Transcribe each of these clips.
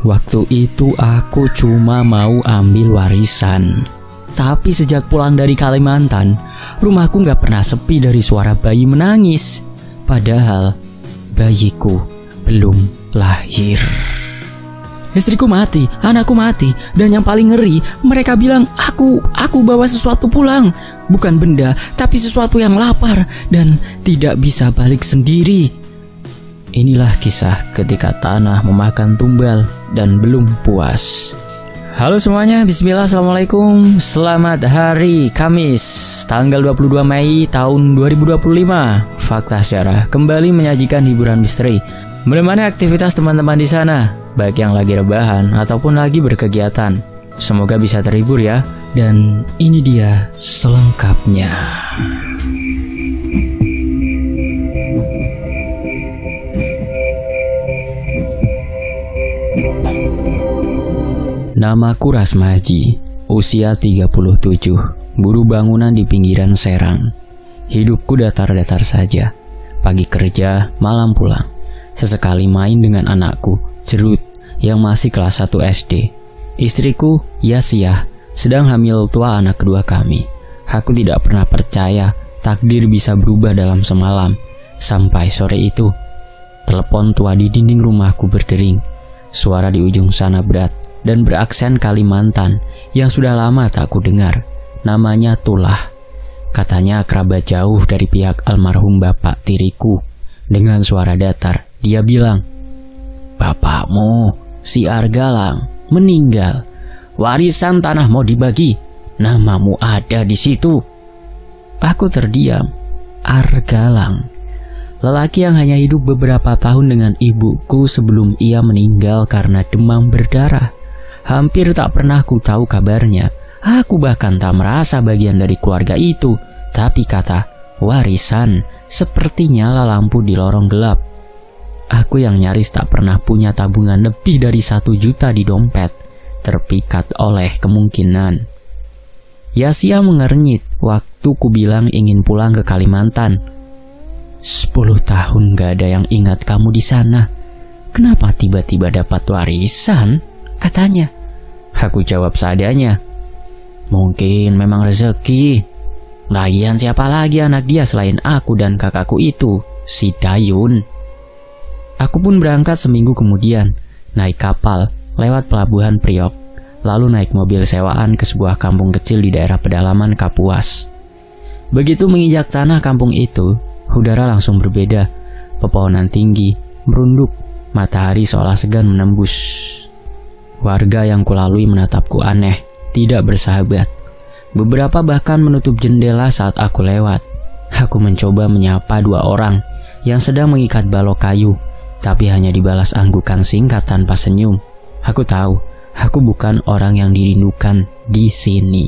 Waktu itu aku cuma mau ambil warisan. Tapi sejak pulang dari Kalimantan, rumahku gak pernah sepi dari suara bayi menangis. Padahal bayiku belum lahir. Istriku mati, anakku mati, dan yang paling ngeri, mereka bilang aku bawa sesuatu pulang. Bukan benda, tapi sesuatu yang lapar dan tidak bisa balik sendiri. Inilah kisah ketika tanah memakan tumbal dan belum puas. Halo semuanya, bismillah, assalamualaikum. Selamat hari Kamis, tanggal 22 Mei tahun 2025. Fakta Sejarah kembali menyajikan hiburan misteri menemani aktivitas teman-teman di sana, baik yang lagi rebahan ataupun lagi berkegiatan. Semoga bisa terhibur ya. Dan ini dia selengkapnya. Namaku Rasmaji, usia 37, buruh bangunan di pinggiran Serang. Hidupku datar-datar saja. Pagi kerja, malam pulang. Sesekali main dengan anakku, Cerut, yang masih kelas 1 SD. Istriku, Yasiah, sedang hamil tua anak kedua kami. Aku tidak pernah percaya takdir bisa berubah dalam semalam. Sampai sore itu, telepon tua di dinding rumahku berdering. Suara di ujung sana berat dan beraksen Kalimantan yang sudah lama tak ku dengar. Namanya Tulah. Katanya kerabat jauh dari pihak almarhum bapak tiriku. Dengan suara datar, dia bilang, "Bapakmu, si Argalang, meninggal. Warisan tanah mau dibagi. Namamu ada di situ." Aku terdiam. Argalang, lelaki yang hanya hidup beberapa tahun dengan ibuku sebelum ia meninggal karena demam berdarah. Hampir tak pernah ku tahu kabarnya. Aku bahkan tak merasa bagian dari keluarga itu. Tapi kata warisan seperti nyala lampu di lorong gelap. Aku yang nyaris tak pernah punya tabungan lebih dari 1 juta di dompet, terpikat oleh kemungkinan. Yasia mengernyit waktu ku bilang ingin pulang ke Kalimantan. 10 tahun gak ada yang ingat kamu di sana. Kenapa tiba-tiba dapat warisan? Katanya. Aku jawab seadanya. Mungkin memang rezeki. Lagian siapa lagi anak dia selain aku dan kakakku itu, si Dayun. Aku pun berangkat seminggu kemudian, naik kapal lewat pelabuhan Priok, lalu naik mobil sewaan ke sebuah kampung kecil di daerah pedalaman Kapuas. Begitu menginjak tanah kampung itu, udara langsung berbeda. Pepohonan tinggi, merunduk, matahari seolah segan menembus. Warga yang kulalui menatapku aneh, tidak bersahabat. Beberapa bahkan menutup jendela saat aku lewat. Aku mencoba menyapa 2 orang yang sedang mengikat balok kayu, tapi hanya dibalas anggukan singkat tanpa senyum. Aku tahu, aku bukan orang yang dirindukan di sini.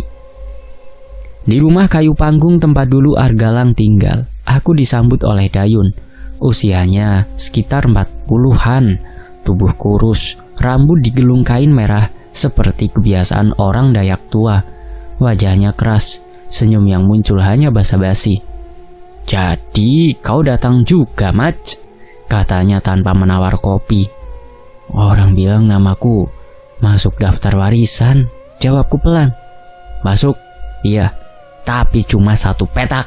Di rumah kayu panggung tempat dulu Argalang tinggal, aku disambut oleh Dayun. Usianya sekitar 40-an, tubuh kurus, rambut digelung kain merah seperti kebiasaan orang Dayak tua. Wajahnya keras, senyum yang muncul hanya basa-basi. "Jadi kau datang juga, Maj?" katanya tanpa menawar kopi. "Orang bilang namaku masuk daftar warisan," jawabku pelan. "Masuk? Iya, tapi cuma 1 petak.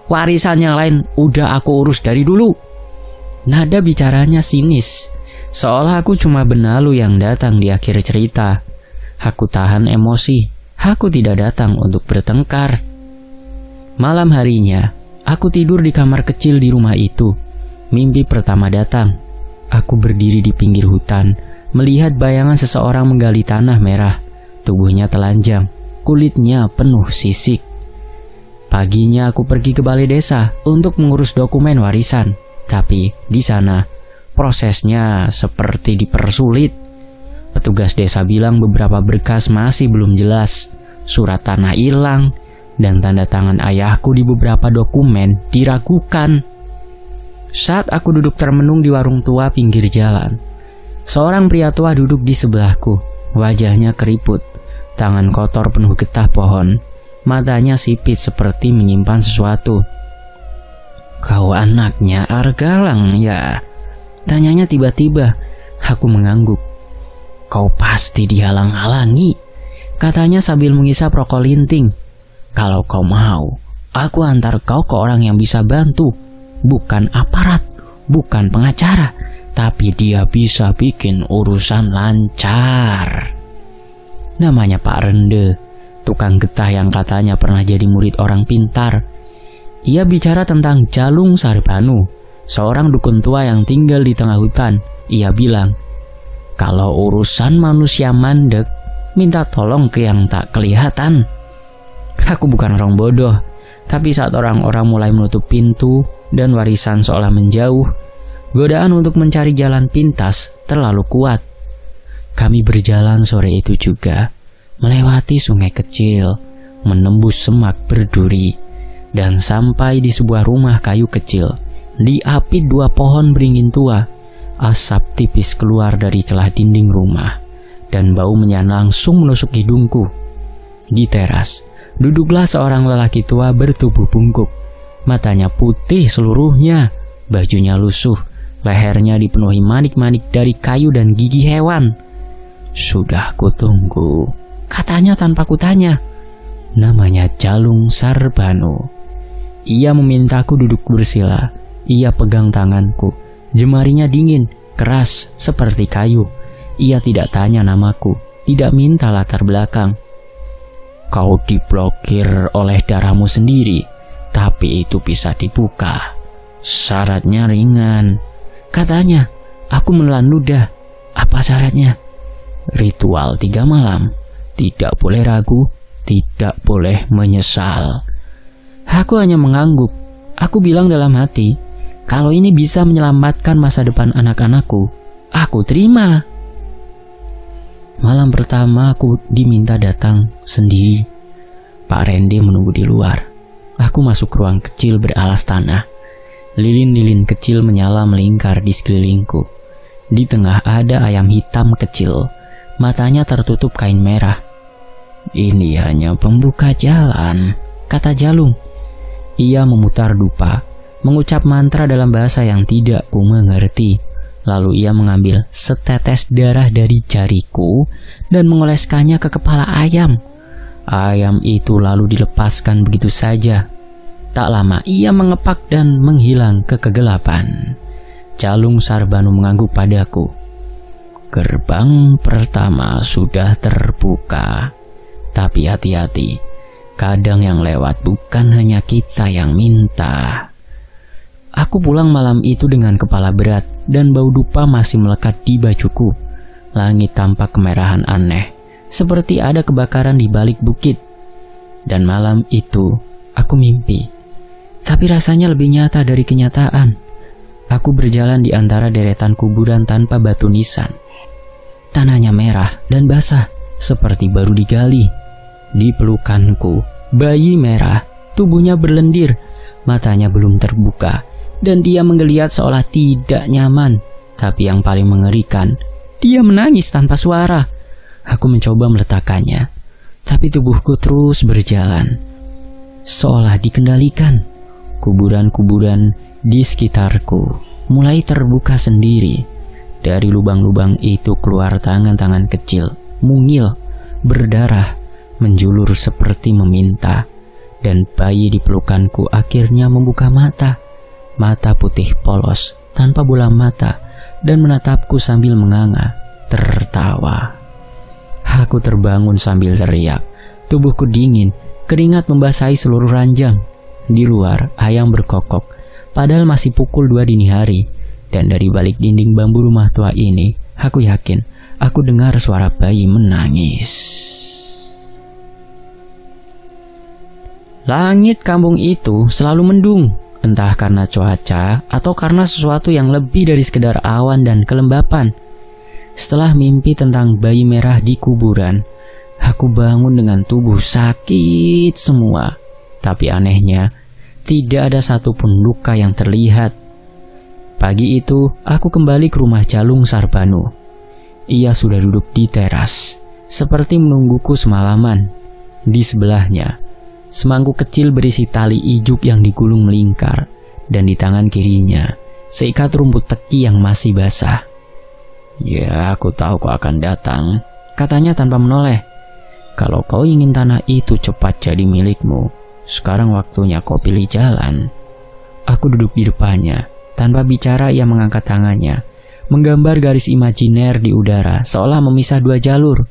Warisan yang lain udah aku urus dari dulu." Nada bicaranya sinis, seolah aku cuma benalu yang datang di akhir cerita. Aku tahan emosi. Aku tidak datang untuk bertengkar. Malam harinya, aku tidur di kamar kecil di rumah itu. Mimpi pertama datang. Aku berdiri di pinggir hutan, melihat bayangan seseorang menggali tanah merah. Tubuhnya telanjang, kulitnya penuh sisik. Paginya aku pergi ke balai desa untuk mengurus dokumen warisan. Tapi di sana, prosesnya seperti dipersulit. Petugas desa bilang beberapa berkas masih belum jelas, surat tanah hilang, dan tanda tangan ayahku di beberapa dokumen diragukan. Saat aku duduk termenung di warung tua pinggir jalan, seorang pria tua duduk di sebelahku. Wajahnya keriput, tangan kotor penuh getah pohon, matanya sipit seperti menyimpan sesuatu. "Kau anaknya Argalang ya?" tanyanya tiba-tiba. Aku mengangguk. Kau pasti dihalang-halangi, katanya sambil menghisap rokok linting. Kalau kau mau, aku antar kau ke orang yang bisa bantu. Bukan aparat, bukan pengacara, tapi dia bisa bikin urusan lancar. Namanya Pak Rende, tukang getah yang katanya pernah jadi murid orang pintar. Ia bicara tentang Jalung Sarbanu, seorang dukun tua yang tinggal di tengah hutan. Ia bilang, kalau urusan manusia mandek, minta tolong ke yang tak kelihatan. Aku bukan orang bodoh, tapi saat orang-orang mulai menutup pintu dan warisan seolah menjauh, godaan untuk mencari jalan pintas terlalu kuat. Kami berjalan sore itu juga, melewati sungai kecil, menembus semak berduri, dan sampai di sebuah rumah kayu kecil. Diapit 2 pohon beringin tua, asap tipis keluar dari celah dinding rumah, dan bau menyan langsung menusuk hidungku. Di teras, duduklah seorang lelaki tua bertubuh bungkuk. Matanya putih seluruhnya, bajunya lusuh, lehernya dipenuhi manik-manik dari kayu dan gigi hewan. Sudah kutunggu, katanya tanpa kutanya. Namanya Jalung Sarbanu. Ia memintaku duduk bersila. Ia pegang tanganku. Jemarinya dingin, keras seperti kayu. Ia tidak tanya namaku, tidak minta latar belakang. Kau diblokir oleh darahmu sendiri, tapi itu bisa dibuka. Syaratnya ringan, katanya. Aku menelan ludah. Apa syaratnya? Ritual 3 malam. Tidak boleh ragu, tidak boleh menyesal. Aku hanya mengangguk. Aku bilang dalam hati, kalau ini bisa menyelamatkan masa depan anak-anakku, aku terima. Malam pertama aku diminta datang sendiri. Pak Rende menunggu di luar. Aku masuk ruang kecil beralas tanah. Lilin-lilin kecil menyala melingkar di sekelilingku. Di tengah ada ayam hitam kecil. Matanya tertutup kain merah. Ini hanya pembuka jalan, kata Jalung. Ia memutar dupa, mengucap mantra dalam bahasa yang tidak ku mengerti. Lalu ia mengambil setetes darah dari jariku dan mengoleskannya ke kepala ayam. Ayam itu lalu dilepaskan begitu saja. Tak lama ia mengepak dan menghilang ke kegelapan. Jalung Sarbanu mengangguk padaku. Gerbang pertama sudah terbuka. Tapi hati-hati, kadang yang lewat bukan hanya kita yang minta. Aku pulang malam itu dengan kepala berat dan bau dupa masih melekat di bajuku. Langit tampak kemerahan aneh, seperti ada kebakaran di balik bukit. Dan malam itu aku mimpi, tapi rasanya lebih nyata dari kenyataan. Aku berjalan di antara deretan kuburan tanpa batu nisan. Tanahnya merah dan basah, seperti baru digali. Di pelukanku, bayi merah, tubuhnya berlendir, matanya belum terbuka, dan dia menggeliat seolah tidak nyaman. Tapi yang paling mengerikan, dia menangis tanpa suara. Aku mencoba meletakkannya, tapi tubuhku terus berjalan, seolah dikendalikan. Kuburan-kuburan di sekitarku mulai terbuka sendiri. Dari lubang-lubang itu keluar tangan-tangan kecil, mungil, berdarah, menjulur seperti meminta. Dan bayi di pelukanku akhirnya membuka mata. Mata putih polos, tanpa bola mata, dan menatapku sambil menganga, tertawa. Aku terbangun sambil teriak. Tubuhku dingin, keringat membasahi seluruh ranjang. Di luar, ayam berkokok, padahal masih pukul 2 dini hari. Dan dari balik dinding bambu rumah tua ini, aku yakin aku dengar suara bayi menangis. Langit kampung itu selalu mendung, entah karena cuaca atau karena sesuatu yang lebih dari sekedar awan dan kelembapan. Setelah mimpi tentang bayi merah di kuburan, aku bangun dengan tubuh sakit semua. Tapi anehnya, tidak ada satupun luka yang terlihat. Pagi itu, aku kembali ke rumah Jalung Sarbanu. Ia sudah duduk di teras, seperti menungguku semalaman. Di sebelahnya, semangkuk kecil berisi tali ijuk yang digulung melingkar, dan di tangan kirinya, seikat rumput teki yang masih basah. Ya, aku tahu kau akan datang, katanya tanpa menoleh. Kalau kau ingin tanah itu cepat jadi milikmu, sekarang waktunya kau pilih jalan. Aku duduk di depannya. Tanpa bicara ia mengangkat tangannya, menggambar garis imajiner di udara seolah memisah dua jalur.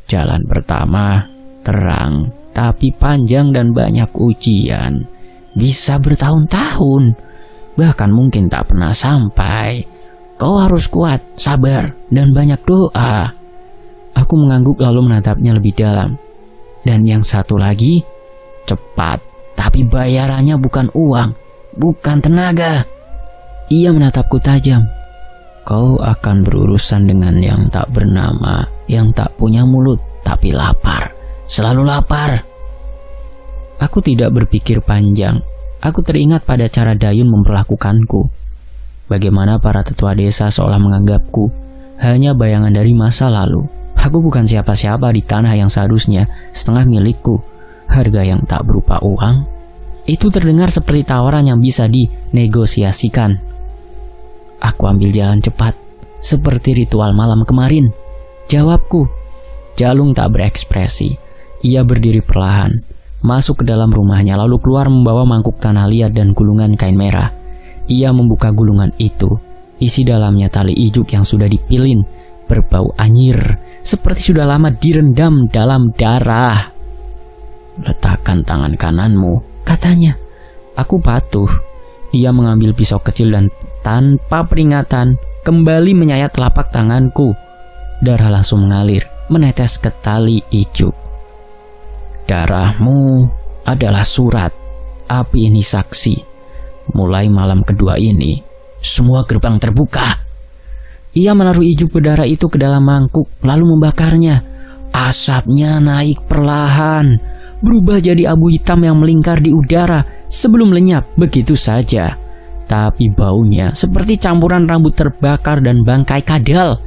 Jalan pertama, terang, tapi panjang dan banyak ujian. Bisa bertahun-tahun, bahkan mungkin tak pernah sampai. Kau harus kuat, sabar, dan banyak doa. Aku mengangguk lalu menatapnya lebih dalam. Dan yang satu lagi, cepat, tapi bayarannya bukan uang, bukan tenaga. Ia menatapku tajam. Kau akan berurusan dengan yang tak bernama, yang tak punya mulut, tapi lapar, selalu lapar. Aku tidak berpikir panjang. Aku teringat pada cara Dayun memperlakukanku. Bagaimana para tetua desa seolah menganggapku hanya bayangan dari masa lalu. Aku bukan siapa-siapa di tanah yang seharusnya setengah milikku. Harga yang tak berupa uang. Itu terdengar seperti tawaran yang bisa dinegosiasikan. Aku ambil jalan cepat, seperti ritual malam kemarin. Jawabku. Jalung tak berekspresi. Ia berdiri perlahan, masuk ke dalam rumahnya lalu keluar membawa mangkuk tanah liat dan gulungan kain merah. Ia membuka gulungan itu. Isi dalamnya tali ijuk yang sudah dipilin, berbau anyir, seperti sudah lama direndam dalam darah. Letakkan tangan kananmu, katanya. Aku patuh. Ia mengambil pisau kecil dan tanpa peringatan kembali menyayat telapak tanganku. Darah langsung mengalir, menetes ke tali ijuk. Darahmu adalah surat. Api ini saksi. Mulai malam kedua ini, semua gerbang terbuka. Ia menaruh ijuk berdarah itu ke dalam mangkuk, lalu membakarnya. Asapnya naik perlahan, berubah jadi abu hitam yang melingkar di udara sebelum lenyap begitu saja. Tapi baunya seperti campuran rambut terbakar dan bangkai kadal.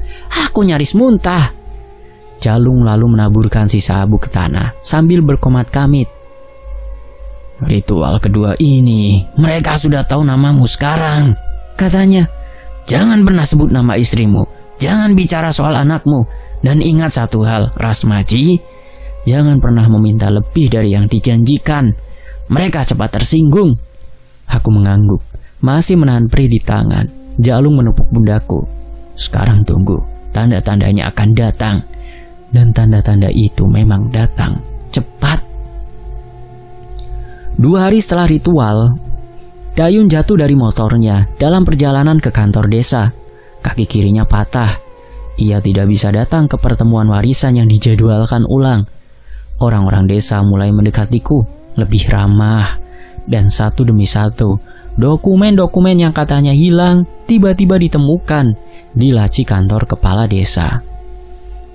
Aku nyaris muntah. Jalung lalu menaburkan sisa abu ke tanah sambil berkomat kamit. Ritual kedua ini, mereka sudah tahu namamu sekarang, katanya. Jangan pernah sebut nama istrimu, jangan bicara soal anakmu, dan ingat satu hal, Rasmaji, jangan pernah meminta lebih dari yang dijanjikan. Mereka cepat tersinggung. Aku mengangguk, masih menahan perih di tangan. Jalung menepuk pundakku. Sekarang tunggu, tanda-tandanya akan datang. Dan tanda-tanda itu memang datang, cepat. 2 hari setelah ritual, Dayun jatuh dari motornya dalam perjalanan ke kantor desa. Kaki kirinya patah. Ia tidak bisa datang ke pertemuan warisan yang dijadwalkan ulang. Orang-orang desa mulai mendekatiku, lebih ramah. Dan satu demi satu, dokumen-dokumen yang katanya hilang tiba-tiba ditemukan di laci kantor kepala desa.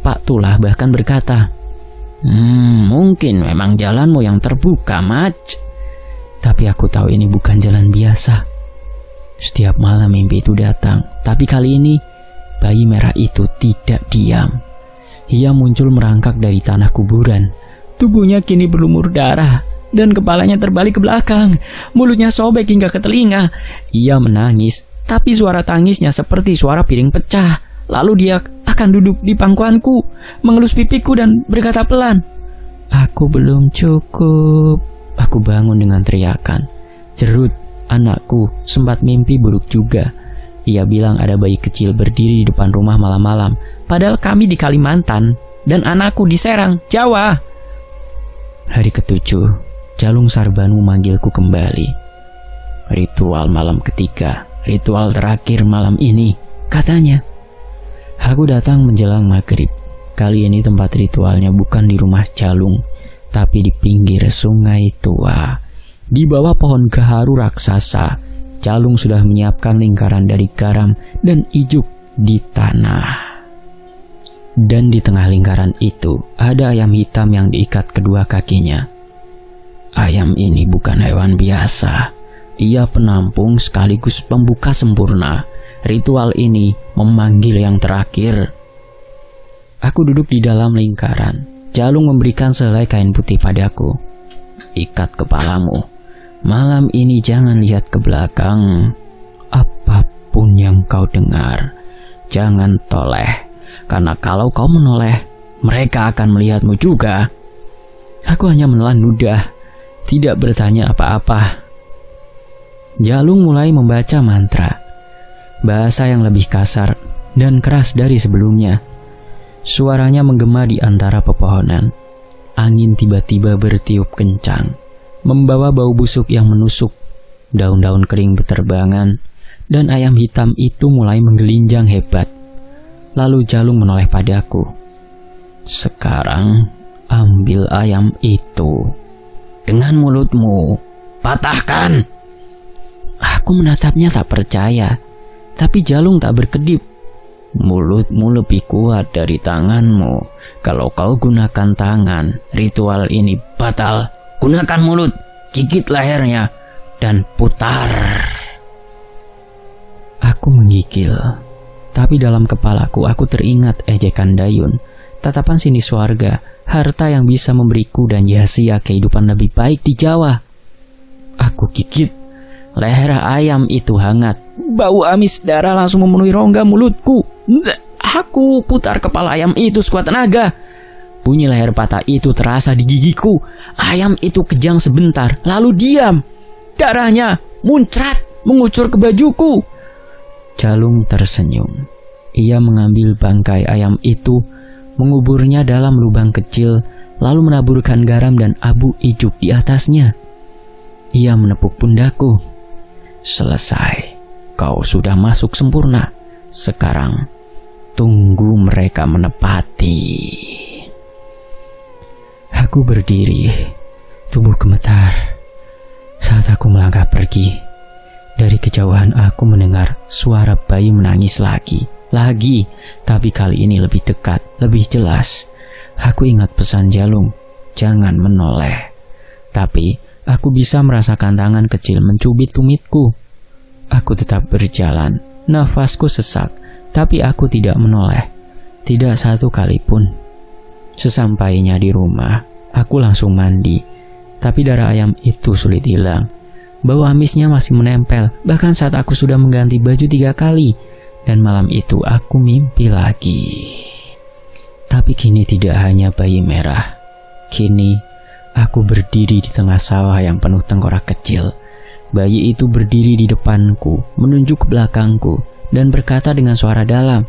Pak Tulah bahkan berkata, mungkin memang jalanmu yang terbuka, Maj. Tapi aku tahu ini bukan jalan biasa. Setiap malam mimpi itu datang, tapi kali ini bayi merah itu tidak diam. Ia muncul merangkak dari tanah kuburan. Tubuhnya kini berlumur darah dan kepalanya terbalik ke belakang. Mulutnya sobek hingga ke telinga. Ia menangis, tapi suara tangisnya seperti suara piring pecah. Lalu dia akan duduk di pangkuanku, mengelus pipiku dan berkata pelan, "Aku belum cukup." Aku bangun dengan teriakan. Jerut, anakku sempat mimpi buruk juga. Ia bilang ada bayi kecil berdiri di depan rumah malam-malam, padahal kami di Kalimantan dan anakku di Serang, Jawa. Hari ke-7, Jalung Sarbanu memanggilku kembali. Ritual malam ketiga, ritual terakhir malam ini, katanya. Aku datang menjelang maghrib. Kali ini tempat ritualnya bukan di rumah Jalung, tapi di pinggir sungai tua. Di bawah pohon gaharu raksasa, Jalung sudah menyiapkan lingkaran dari garam dan ijuk di tanah. Dan di tengah lingkaran itu ada ayam hitam yang diikat kedua kakinya. Ayam ini bukan hewan biasa. Ia penampung sekaligus pembuka sempurna. Ritual ini memanggil yang terakhir. Aku duduk di dalam lingkaran. Jalung memberikan sehelai kain putih padaku. Ikat kepalamu. Malam ini jangan lihat ke belakang. Apapun yang kau dengar, jangan toleh. Karena kalau kau menoleh, mereka akan melihatmu juga. Aku hanya menelan ludah, tidak bertanya apa-apa. Jalung mulai membaca mantra, bahasa yang lebih kasar dan keras dari sebelumnya. Suaranya menggema di antara pepohonan. Angin tiba-tiba bertiup kencang, membawa bau busuk yang menusuk. Daun-daun kering berterbangan, dan ayam hitam itu mulai menggelinjang hebat. Lalu Jalung menoleh padaku. Sekarang ambil ayam itu. Dengan mulutmu, patahkan. Aku menatapnya tak percaya, tapi Jalung tak berkedip. Mulutmu lebih kuat dari tanganmu. Kalau kau gunakan tangan, ritual ini batal. Gunakan mulut, gigit lehernya, dan putar. Aku menggigil. Tapi dalam kepalaku aku teringat ejekan Dayun, tatapan sinis warga, harta yang bisa memberiku dan Yasia kehidupan lebih baik di Jawa. Aku gigit. Leher ayam itu hangat. Bau amis darah langsung memenuhi rongga mulutku. Aku putar kepala ayam itu sekuat tenaga. Bunyi leher patah itu terasa di gigiku. Ayam itu kejang sebentar, lalu diam. Darahnya muncrat, mengucur ke bajuku. Jalung tersenyum. Ia mengambil bangkai ayam itu, menguburnya dalam lubang kecil, lalu menaburkan garam dan abu ijuk di atasnya. Ia menepuk pundakku. Selesai. Kau sudah masuk sempurna. Sekarang tunggu mereka menepati. Aku berdiri. Tubuh gemetar. Saat aku melangkah pergi, dari kejauhan aku mendengar suara bayi menangis lagi, tapi kali ini lebih dekat, lebih jelas. Aku ingat pesan Jalung, jangan menoleh. Tapi aku bisa merasakan tangan kecil mencubit tumitku. Aku tetap berjalan, nafasku sesak, tapi aku tidak menoleh, tidak satu kali pun. Sesampainya di rumah, aku langsung mandi, tapi darah ayam itu sulit hilang. Bau amisnya masih menempel, bahkan saat aku sudah mengganti baju 3 kali. Dan malam itu aku mimpi lagi. Tapi kini tidak hanya bayi merah. Kini aku berdiri di tengah sawah yang penuh tengkorak kecil. Bayi itu berdiri di depanku, menunjuk ke belakangku, dan berkata dengan suara dalam,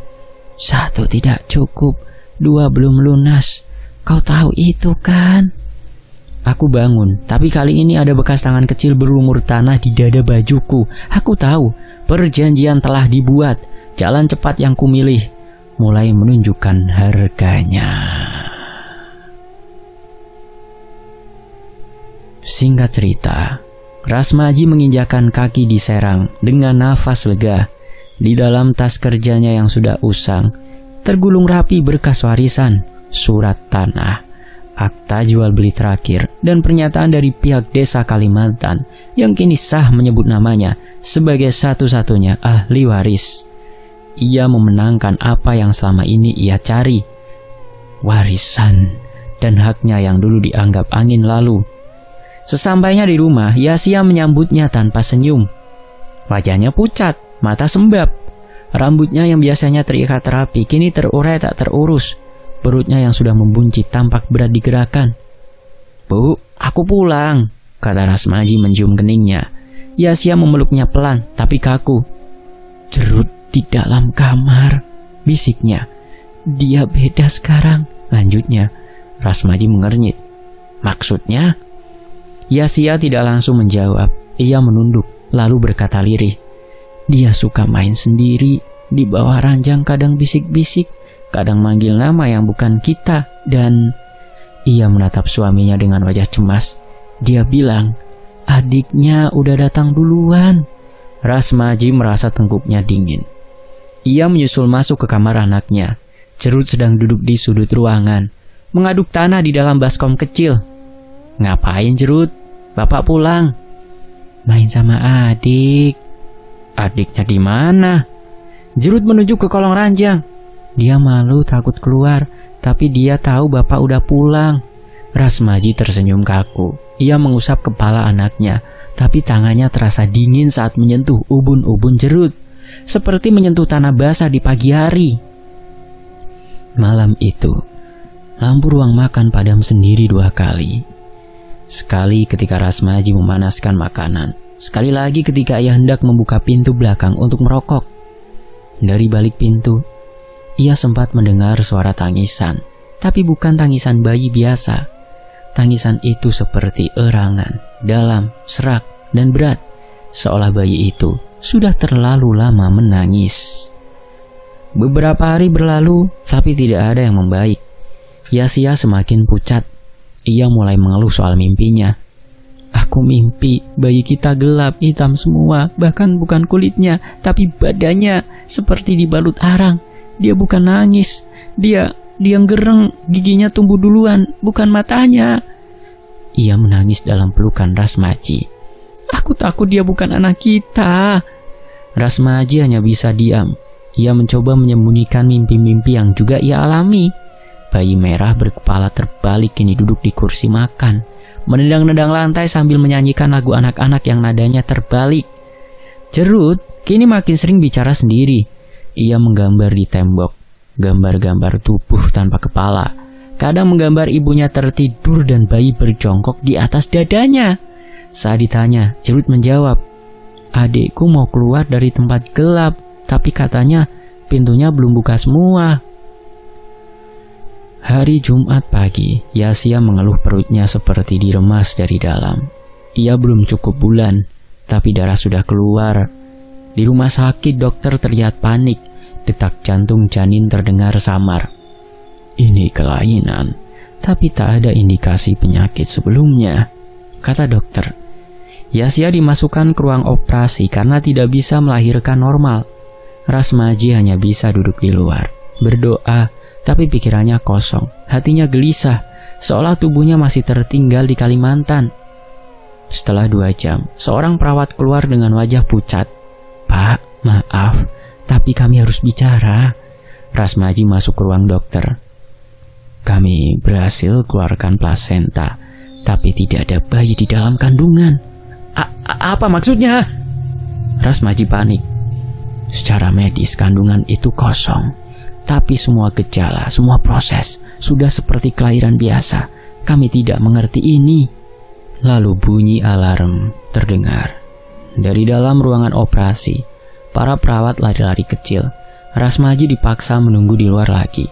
1 tidak cukup, 2 belum lunas. Kau tahu itu kan? Aku bangun, tapi kali ini ada bekas tangan kecil berlumur tanah di dada bajuku. Aku tahu, perjanjian telah dibuat. Jalan cepat yang kumilih mulai menunjukkan harganya. Singkat cerita, Rasmaji menginjakan kaki di Serang dengan nafas lega. Di dalam tas kerjanya yang sudah usang, tergulung rapi berkas warisan, surat tanah, akta jual beli terakhir, dan pernyataan dari pihak desa Kalimantan yang kini sah menyebut namanya sebagai satu-satunya ahli waris. Ia memenangkan apa yang selama ini ia cari, warisan dan haknya yang dulu dianggap angin lalu. Sesampainya di rumah, Yasia menyambutnya tanpa senyum. Wajahnya pucat, mata sembab. Rambutnya yang biasanya terikat rapi kini terurai tak terurus. Perutnya yang sudah membuncit tampak berat digerakkan. Bu, aku pulang, kata Rasmaji menjium keningnya. Yasia memeluknya pelan tapi kaku. Jerut di dalam kamar, bisiknya. Dia beda sekarang, lanjutnya. Rasmaji mengernyit. Maksudnya? Yasia tidak langsung menjawab. Ia menunduk lalu berkata lirih. Dia suka main sendiri, di bawah ranjang kadang bisik-bisik, kadang manggil nama yang bukan kita, dan ia menatap suaminya dengan wajah cemas. Dia bilang, adiknya udah datang duluan. Rasmaji merasa tengkuknya dingin. Ia menyusul masuk ke kamar anaknya. Jerut sedang duduk di sudut ruangan, mengaduk tanah di dalam baskom kecil. Ngapain Jerut? Bapak pulang. Main sama adik. Adiknya di mana? Jerut menuju ke kolong ranjang. Dia malu takut keluar, tapi dia tahu bapak udah pulang. Rasmaji tersenyum kaku. Ia mengusap kepala anaknya, tapi tangannya terasa dingin saat menyentuh ubun-ubun Jerut. seperti menyentuh tanah basah di pagi hari. Malam itu, lampu ruang makan padam sendiri 2 kali. Sekali ketika Rasmaji memanaskan makanan, sekali lagi ketika ia hendak membuka pintu belakang untuk merokok. Dari balik pintu, ia sempat mendengar suara tangisan, tapi bukan tangisan bayi biasa. Tangisan itu seperti erangan, dalam, serak, dan berat, seolah bayi itu sudah terlalu lama menangis. Beberapa hari berlalu, tapi tidak ada yang membaik. Yasia semakin pucat. Ia mulai mengeluh soal mimpinya. Aku mimpi bayi kita gelap, hitam semua, bahkan bukan kulitnya, tapi badannya seperti dibalut arang. Dia bukan nangis, dia gereng, giginya tumbuh duluan, bukan matanya. Ia menangis dalam pelukan Rasmaji. Aku takut dia bukan anak kita. Rasmaji hanya bisa diam. Ia mencoba menyembunyikan mimpi-mimpi yang juga ia alami. Bayi merah berkepala terbalik kini duduk di kursi makan, menendang-nendang lantai sambil menyanyikan lagu anak-anak yang nadanya terbalik. Jerut kini makin sering bicara sendiri. Ia menggambar di tembok, gambar-gambar tubuh tanpa kepala. Kadang menggambar ibunya tertidur dan bayi berjongkok di atas dadanya. Saat ditanya, Jerut menjawab, adikku mau keluar dari tempat gelap, tapi katanya pintunya belum buka semua. Hari Jumat pagi, Yasia mengeluh perutnya seperti diremas dari dalam. Ia belum cukup bulan, tapi darah sudah keluar. Di rumah sakit dokter terlihat panik. Detak jantung janin terdengar samar. Ini kelainan, tapi tak ada indikasi penyakit sebelumnya, kata dokter. Yasia dimasukkan ke ruang operasi karena tidak bisa melahirkan normal. Rasmaji hanya bisa duduk di luar, berdoa, tapi pikirannya kosong, hatinya gelisah, seolah tubuhnya masih tertinggal di Kalimantan. Setelah 2 jam, seorang perawat keluar dengan wajah pucat. Pak, maaf, tapi kami harus bicara. Rasmaji masuk ke ruang dokter. Kami berhasil keluarkan plasenta, tapi tidak ada bayi di dalam kandungan. Apa maksudnya? Rasmaji panik. Secara medis kandungan itu kosong, tapi semua gejala, semua proses sudah seperti kelahiran biasa. Kami tidak mengerti ini. Lalu bunyi alarm terdengar. Dari dalam ruangan operasi, para perawat lari-lari kecil. Rasmaji dipaksa menunggu di luar lagi.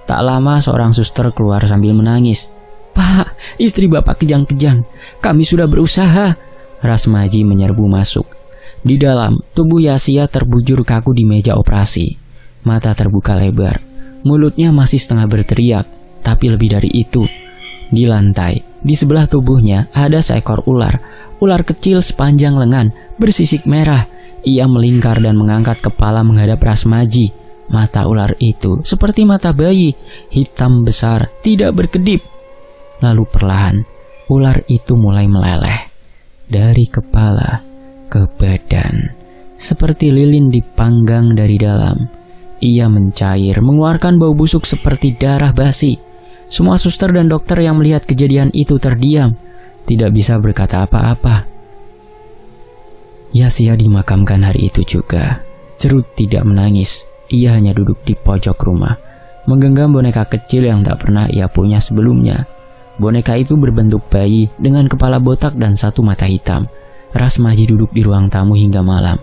Tak lama seorang suster keluar sambil menangis. Pak, istri bapak kejang-kejang. Kami sudah berusaha. Rasmaji menyerbu masuk. Di dalam, tubuh Yasia terbujur kaku di meja operasi. Mata terbuka lebar. Mulutnya masih setengah berteriak. Tapi lebih dari itu, di lantai, di sebelah tubuhnya ada seekor ular. Ular kecil sepanjang lengan, bersisik merah. Ia melingkar dan mengangkat kepala menghadap Rasmaji. Mata ular itu seperti mata bayi, hitam besar, tidak berkedip. Lalu perlahan, ular itu mulai meleleh. Dari kepala ke badan, seperti lilin dipanggang dari dalam. Ia mencair, mengeluarkan bau busuk seperti darah basi. Semua suster dan dokter yang melihat kejadian itu terdiam, tidak bisa berkata apa-apa. Yasia dimakamkan hari itu juga. Jerut tidak menangis. Ia hanya duduk di pojok rumah, menggenggam boneka kecil yang tak pernah ia punya sebelumnya. Boneka itu berbentuk bayi dengan kepala botak dan satu mata hitam. Rasmaji duduk di ruang tamu hingga malam,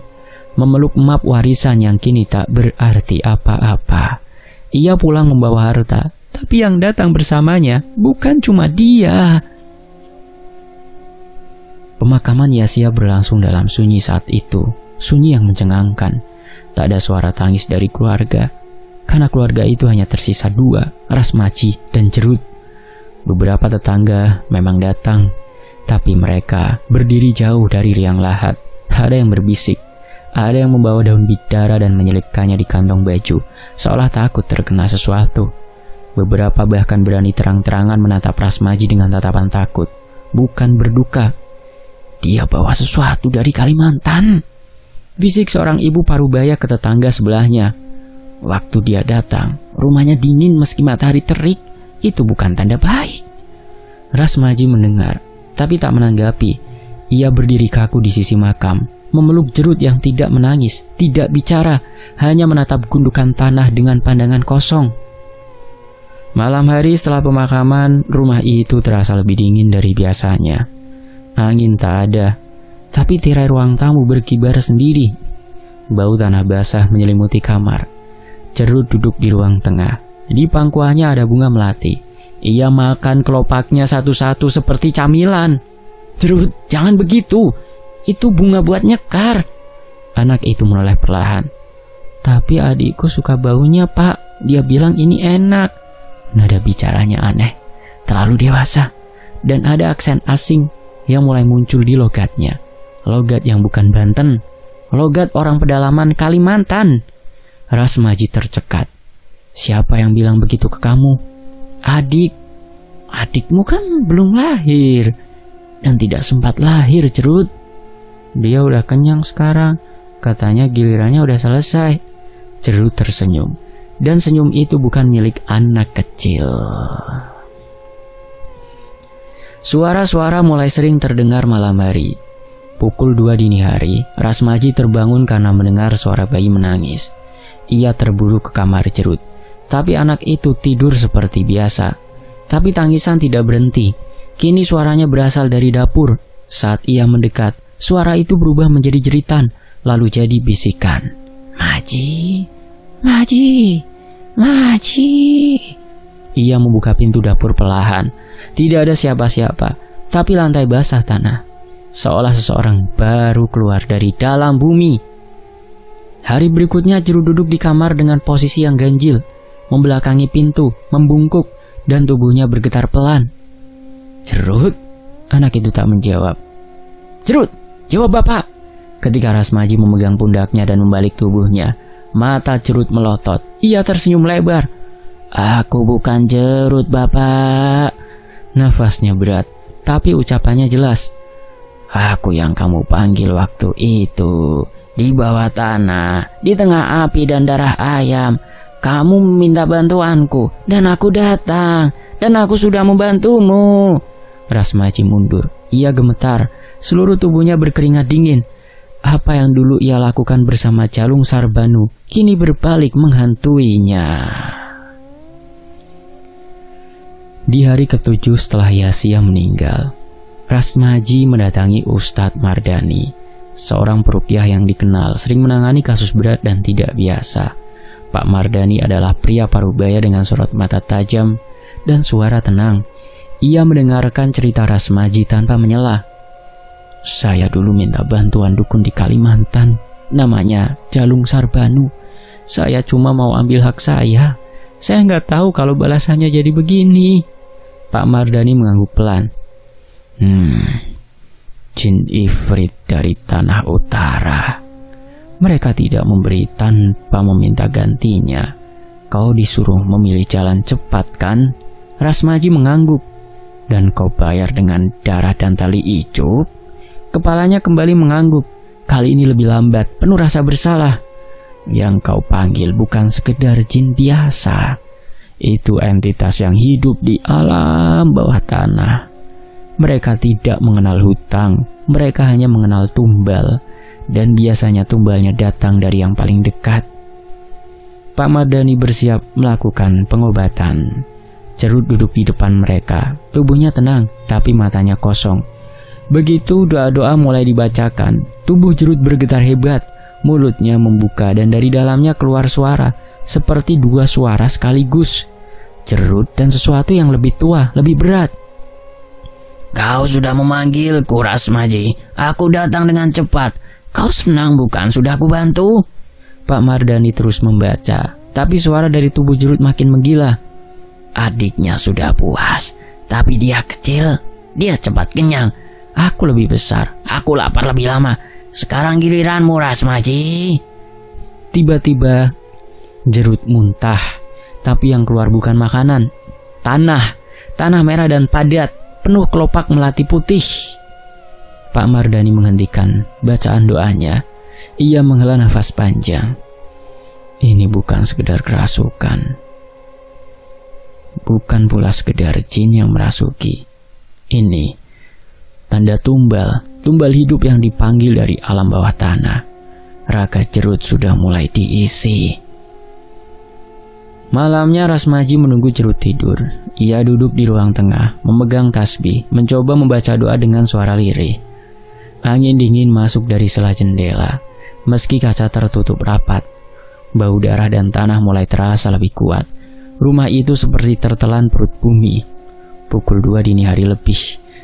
memeluk map warisan yang kini tak berarti apa-apa. Ia pulang membawa harta, tapi yang datang bersamanya bukan cuma dia. Pemakaman Yasia berlangsung dalam sunyi saat itu, sunyi yang mencengangkan. Tak ada suara tangis dari keluarga, karena keluarga itu hanya tersisa 2, Rasmaji dan Jerut. Beberapa tetangga memang datang, tapi mereka berdiri jauh dari liang lahat. Ada yang berbisik, ada yang membawa daun bidara dan menyelipkannya di kantong baju, seolah takut terkena sesuatu. Beberapa bahkan berani terang-terangan menatap Rasmaji dengan tatapan takut, bukan berduka. Dia bawa sesuatu dari Kalimantan, bisik seorang ibu parubaya ke tetangga sebelahnya. Waktu dia datang, rumahnya dingin meski matahari terik. Itu bukan tanda baik. Rasmaji mendengar, tapi tak menanggapi. Ia berdiri kaku di sisi makam, memeluk Jerut yang tidak menangis, tidak bicara, hanya menatap gundukan tanah dengan pandangan kosong. Malam hari setelah pemakaman, rumah itu terasa lebih dingin dari biasanya. Angin tak ada, tapi tirai ruang tamu berkibar sendiri. Bau tanah basah menyelimuti kamar. Jerut duduk di ruang tengah. Di pangkuannya ada bunga melati. Ia makan kelopaknya satu-satu seperti camilan. "Jerut, jangan begitu. Itu bunga buat nyekar." Anak itu menoleh perlahan. "Tapi adikku suka baunya, Pak. Dia bilang ini enak." Nada bicaranya aneh, terlalu dewasa, dan ada aksen asing yang mulai muncul di logatnya. Logat yang bukan Banten, logat orang pedalaman Kalimantan. Rasmaji tercekat. "Siapa yang bilang begitu ke kamu?" Adikmu kan belum lahir, dan tidak sempat lahir, Jerut." "Dia udah kenyang sekarang, katanya gilirannya udah selesai." Jerut tersenyum, dan senyum itu bukan milik anak kecil. Suara-suara mulai sering terdengar malam hari. Pukul 2 dini hari, Rasmaji terbangun karena mendengar suara bayi menangis. Ia terburu ke kamar Jerut, tapi anak itu tidur seperti biasa. Tapi tangisan tidak berhenti. Kini suaranya berasal dari dapur. Saat ia mendekat, suara itu berubah menjadi jeritan, lalu jadi bisikan. "Maji, Maji, Maji." Ia membuka pintu dapur perlahan. Tidak ada siapa-siapa, tapi lantai basah tanah. Seolah seseorang baru keluar dari dalam bumi. Hari berikutnya Jerut duduk di kamar dengan posisi yang ganjil, membelakangi pintu, membungkuk, dan tubuhnya bergetar pelan. "Jerut?" Anak itu tak menjawab. "Jerut, jawab Bapak!" Ketika Rasmaji memegang pundaknya dan membalik tubuhnya, mata Jerut melotot. Ia tersenyum lebar. "Aku bukan Jerut, Bapak." Nafasnya berat, tapi ucapannya jelas. "Aku yang kamu panggil waktu itu, di bawah tanah, di tengah api dan darah ayam. Kamu meminta bantuanku, dan aku datang, dan aku sudah membantumu." Rasmaji mundur. Ia gemetar, seluruh tubuhnya berkeringat dingin. Apa yang dulu ia lakukan bersama Jalung Sarbanu kini berbalik menghantuinya. Di hari ke-7 setelah Yasia meninggal, Rasmaji mendatangi Ustadz Mardani, seorang peruqyah yang dikenal sering menangani kasus berat dan tidak biasa. Pak Mardani adalah pria parubaya dengan sorot mata tajam dan suara tenang. Ia mendengarkan cerita Rasmaji tanpa menyela. "Saya dulu minta bantuan dukun di Kalimantan, namanya Jalung Sarbanu. Saya cuma mau ambil hak saya. Saya nggak tahu kalau balasannya jadi begini." Pak Mardani mengangguk pelan. Jin Ifrit dari Tanah Utara. Mereka tidak memberi tanpa meminta gantinya. Kau disuruh memilih jalan cepat kan?" Rasmaji mengangguk. "Dan kau bayar dengan darah dan tali icup?" Kepalanya kembali mengangguk. Kali ini lebih lambat, penuh rasa bersalah. "Yang kau panggil bukan sekedar jin biasa. Itu entitas yang hidup di alam bawah tanah. Mereka tidak mengenal hutang, mereka hanya mengenal tumbal. Dan biasanya tumbalnya datang dari yang paling dekat." Pak Mardani bersiap melakukan pengobatan. Jerut duduk di depan mereka. Tubuhnya tenang, tapi matanya kosong. Begitu doa-doa mulai dibacakan, tubuh Jerut bergetar hebat. Mulutnya membuka dan dari dalamnya keluar suara, seperti dua suara sekaligus. Jerut dan sesuatu yang lebih tua, lebih berat. "Kau sudah memanggilku, Rasmaji. Aku datang dengan cepat. Kau senang bukan sudah aku bantu?" Pak Mardani terus membaca, tapi suara dari tubuh Jerut makin menggila. "Adiknya sudah puas, tapi dia kecil. Dia cepat kenyang. Aku lebih besar. Aku lapar lebih lama. Sekarang giliranmu, Rasmaji." Tiba-tiba Jerut muntah, tapi yang keluar bukan makanan. Tanah merah dan padat, penuh kelopak melati putih. Pak Mardani menghentikan bacaan doanya. Ia menghela nafas panjang. Ini bukan sekedar kerasukan. Bukan pula sekedar jin yang merasuki. Ini tanda tumbal, tumbal hidup yang dipanggil dari alam bawah tanah. Raga Jerut sudah mulai diisi. Malamnya Rasmaji menunggu Jerut tidur. Ia duduk di ruang tengah, memegang tasbih, mencoba membaca doa dengan suara lirih. Angin dingin masuk dari sela jendela. Meski kaca tertutup rapat, bau darah dan tanah mulai terasa lebih kuat. Rumah itu seperti tertelan perut bumi. Pukul 2 dini hari lebih,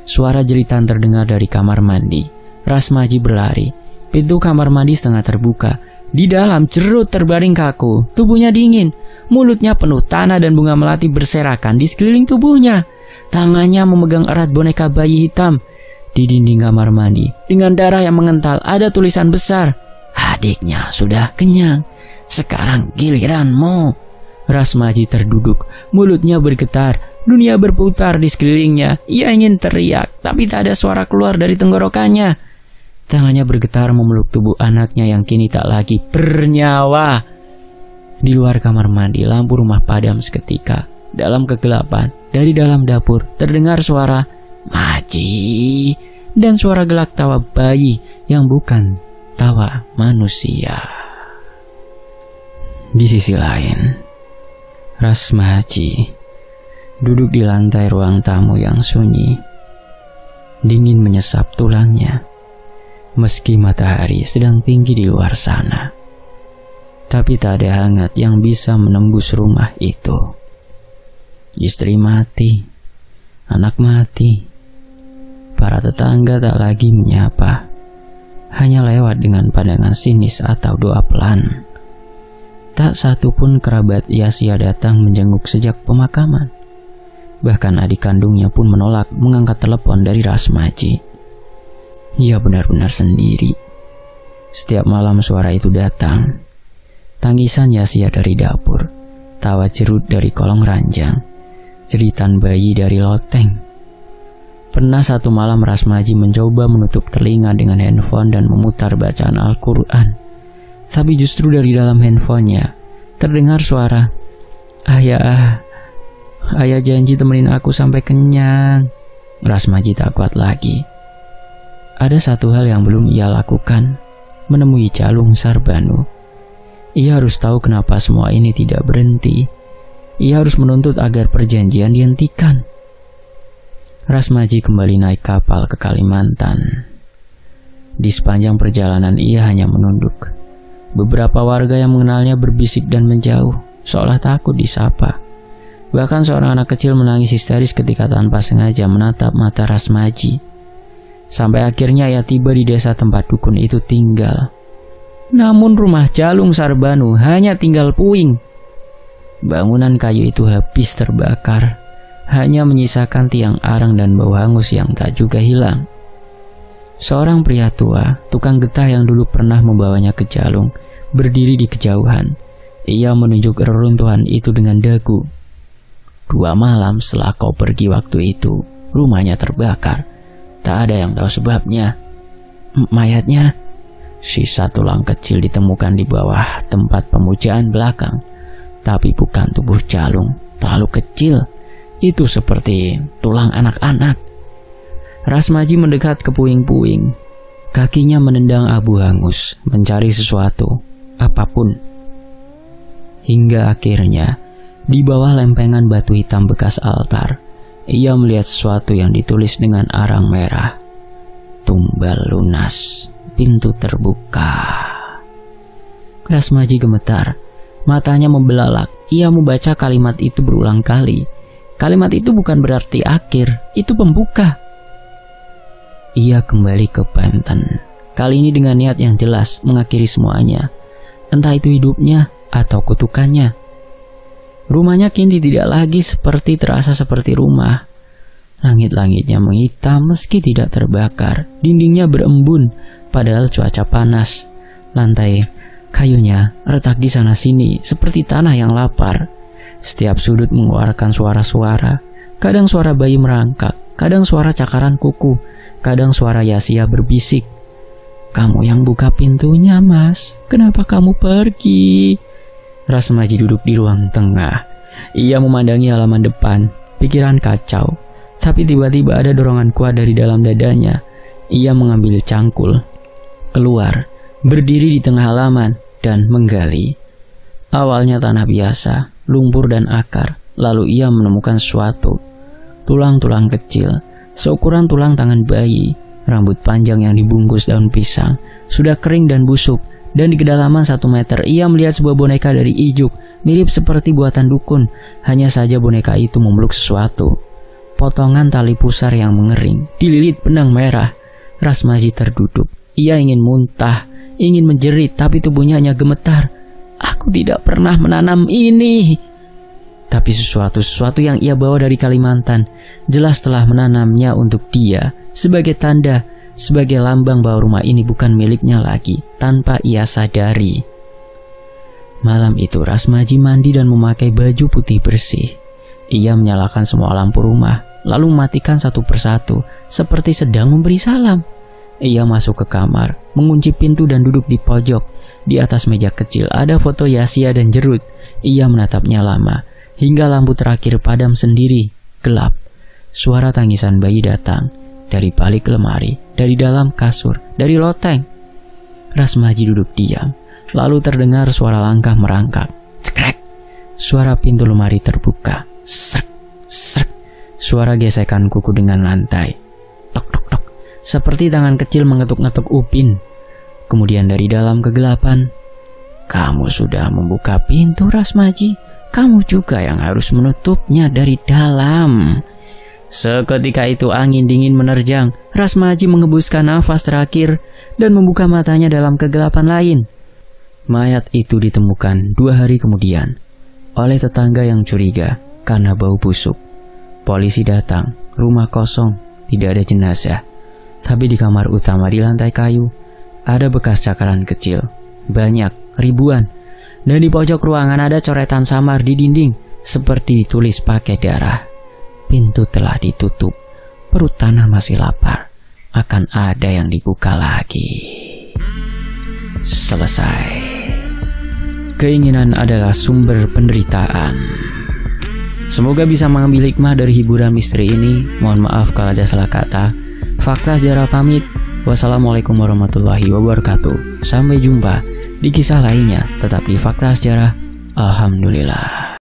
suara jeritan terdengar dari kamar mandi. Rasmaji berlari. Pintu kamar mandi setengah terbuka. Di dalam Jerut terbaring kaku, tubuhnya dingin. Mulutnya penuh tanah dan bunga melati berserakan di sekeliling tubuhnya. Tangannya memegang erat boneka bayi hitam. Di dinding kamar mandi, dengan darah yang mengental, ada tulisan besar. Adiknya sudah kenyang, sekarang giliranmu. Rasmaji terduduk, mulutnya bergetar, dunia berputar di sekelilingnya. Ia ingin teriak, tapi tak ada suara keluar dari tenggorokannya. Tangannya bergetar memeluk tubuh anaknya yang kini tak lagi bernyawa. Di luar kamar mandi, lampu rumah padam seketika. Dalam kegelapan, dari dalam dapur, terdengar suara Maji dan suara gelak tawa bayi yang bukan tawa manusia. Di sisi lain, Rasmaji duduk di lantai ruang tamu yang sunyi. Dingin menyesap tulangnya. Meski matahari sedang tinggi di luar sana, tapi tak ada hangat yang bisa menembus rumah itu. Istri mati, anak mati, para tetangga tak lagi menyapa, hanya lewat dengan pandangan sinis atau doa pelan. Tak satu pun kerabat Yasia datang menjenguk sejak pemakaman. Bahkan adik kandungnya pun menolak mengangkat telepon dari Rasmaji. Ia benar-benar sendiri. Setiap malam suara itu datang. Tangisan Yasia dari dapur, tawa Jerut dari kolong ranjang, jeritan bayi dari loteng. Pernah satu malam Rasmaji mencoba menutup telinga dengan handphone dan memutar bacaan Al-Quran. Tapi justru dari dalam handphonenya terdengar suara, Ayah janji temenin aku sampai kenyang. Rasmaji tak kuat lagi. Ada satu hal yang belum ia lakukan, menemui Jalung Sarbanu. Ia harus tahu kenapa semua ini tidak berhenti. Ia harus menuntut agar perjanjian dihentikan. Rasmaji kembali naik kapal ke Kalimantan. Di sepanjang perjalanan ia hanya menunduk. Beberapa warga yang mengenalnya berbisik dan menjauh, seolah takut disapa. Bahkan seorang anak kecil menangis histeris ketika tanpa sengaja menatap mata Rasmaji. Sampai akhirnya ia tiba di desa tempat dukun itu tinggal. Namun rumah Jalung Sarbanu hanya tinggal puing. Bangunan kayu itu habis terbakar, hanya menyisakan tiang arang dan bau hangus yang tak juga hilang. Seorang pria tua, tukang getah yang dulu pernah membawanya ke Jalung, berdiri di kejauhan. Ia menunjuk reruntuhan itu dengan dagu. 2 malam setelah kau pergi waktu itu, rumahnya terbakar. Tak ada yang tahu sebabnya. Mayatnya, sisa tulang kecil ditemukan di bawah tempat pemujaan belakang. Tapi bukan tubuh Jalung, terlalu kecil. Itu seperti tulang anak-anak. Rasmaji mendekat ke puing-puing. Kakinya menendang abu hangus, mencari sesuatu, apapun. Hingga akhirnya, di bawah lempengan batu hitam bekas altar, ia melihat sesuatu yang ditulis dengan arang merah. Tumbal lunas, pintu terbuka. Rasmaji gemetar, matanya membelalak. Ia membaca kalimat itu berulang kali. Kalimat itu bukan berarti akhir, itu pembuka. Ia kembali ke Banten. Kali ini dengan niat yang jelas mengakhiri semuanya. Entah itu hidupnya atau kutukannya. Rumahnya kini tidak lagi terasa seperti rumah. Langit-langitnya menghitam meski tidak terbakar. Dindingnya berembun padahal cuaca panas. Lantai kayunya retak di sana sini seperti tanah yang lapar. Setiap sudut mengeluarkan suara-suara. Kadang suara bayi merangkak, kadang suara cakaran kuku, kadang suara Yasia berbisik. Kamu yang buka pintunya, Mas. Kenapa kamu pergi? Rasmaji duduk di ruang tengah. Ia memandangi halaman depan, pikiran kacau. Tapi tiba-tiba ada dorongan kuat dari dalam dadanya. Ia mengambil cangkul, keluar, berdiri di tengah halaman, dan menggali. Awalnya tanah biasa, lumpur dan akar. Lalu ia menemukan sesuatu. Tulang-tulang kecil, seukuran tulang tangan bayi. Rambut panjang yang dibungkus daun pisang sudah kering dan busuk. Dan di kedalaman 1 meter ia melihat sebuah boneka dari ijuk, mirip seperti buatan dukun. Hanya saja boneka itu memeluk sesuatu. Potongan tali pusar yang mengering, dililit benang merah. Rasmaji terduduk. Ia ingin muntah, ingin menjerit, tapi tubuhnya hanya gemetar. Aku tidak pernah menanam ini. Tapi sesuatu yang ia bawa dari Kalimantan jelas telah menanamnya untuk dia, sebagai tanda, sebagai lambang bahwa rumah ini bukan miliknya lagi, tanpa ia sadari. Malam itu Rasmaji mandi dan memakai baju putih bersih. Ia menyalakan semua lampu rumah, lalu mematikan satu persatu, seperti sedang memberi salam. Ia masuk ke kamar, mengunci pintu dan duduk di pojok. Di atas meja kecil ada foto Yasia dan Jerut. Ia menatapnya lama, hingga lampu terakhir padam sendiri, gelap. Suara tangisan bayi datang, dari balik lemari, dari dalam kasur, dari loteng. Rasmaji duduk diam, lalu terdengar suara langkah merangkak. Cekrek! Suara pintu lemari terbuka. Srek! Srek! Suara gesekan kuku dengan lantai. Tok tok tok. Seperti tangan kecil mengetuk-ngetuk upin. Kemudian dari dalam kegelapan, "Kamu sudah membuka pintu, Rasmaji. Kamu juga yang harus menutupnya dari dalam." Seketika itu angin dingin menerjang. Rasmaji menghembuskan nafas terakhir dan membuka matanya dalam kegelapan lain. Mayat itu ditemukan 2 hari kemudian oleh tetangga yang curiga karena bau busuk. Polisi datang, rumah kosong, tidak ada jenazah. Tapi di kamar utama di lantai kayu ada bekas cakaran kecil, banyak, ribuan. Dan di pojok ruangan ada coretan samar di dinding, seperti ditulis pakai darah. Pintu telah ditutup, perut tanah masih lapar. Akan ada yang dibuka lagi. Selesai. Keinginan adalah sumber penderitaan. Semoga bisa mengambil hikmah dari hiburan misteri ini. Mohon maaf kalau ada salah kata. Fakta Sejarah pamit. Wassalamualaikum warahmatullahi wabarakatuh. Sampai jumpa di kisah lainnya, tetap di Fakta Sejarah. Alhamdulillah.